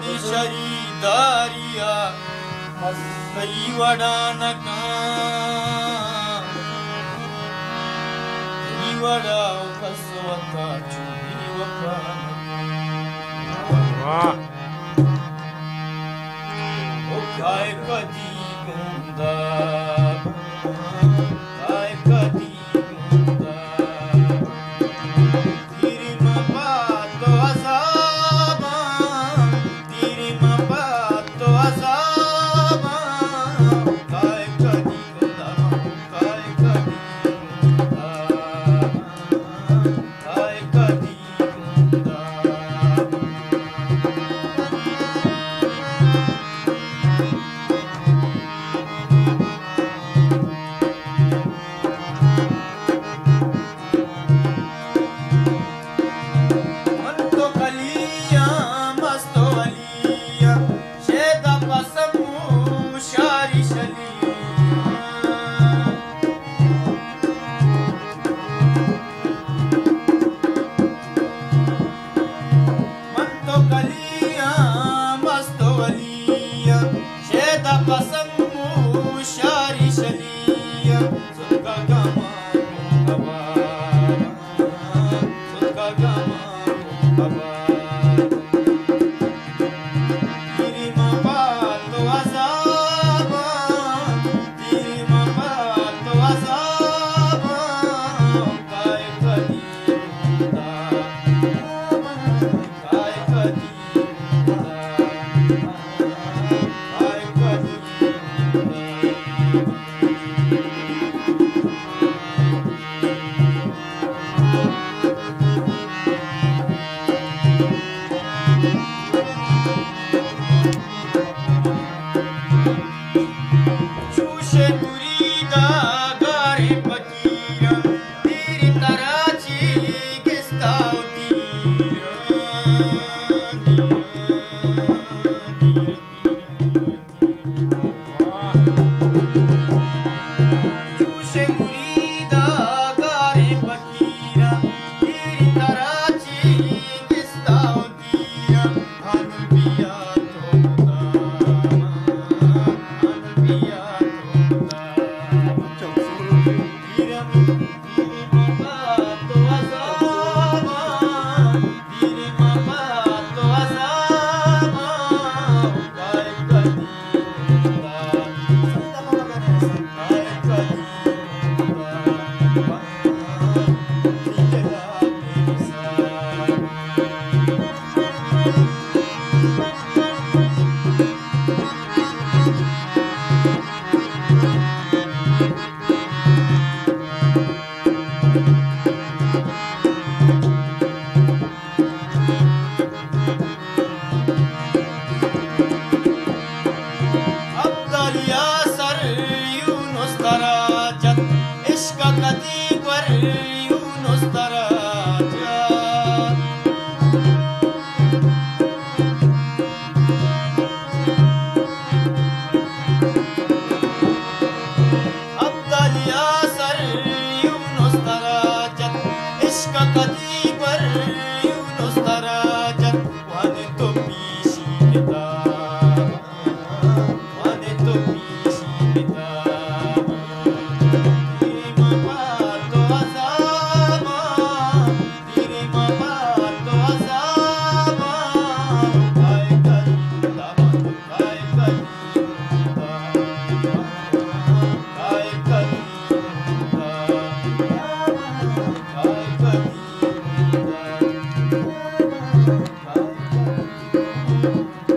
di sharidaria kai wadanaka kai wada kaswata chuni wapana o kai kadi gunda kai kadi gunda tiri mapato asaba tiri mapato asaba kai kadi gunda kai kadi gunda kai kadi gunda Manto kalia masto alia sheda pasamu shari shalia Manto kalia masto alia sheda pasamu shari shalia Sulka gama Sulka gama tiri mapato asaba tiri mapato asaba kai kadi gunda kai kadi gunda kai kadi Chushe murida gare pakira tiri tarachi kista Chushe murida gare pakira tiri tarachi kista Anbiya toda Anbiya toda tiri mapato asaba tiri mapato asaba kai kadi gunda kai kadi gunda tijela pisa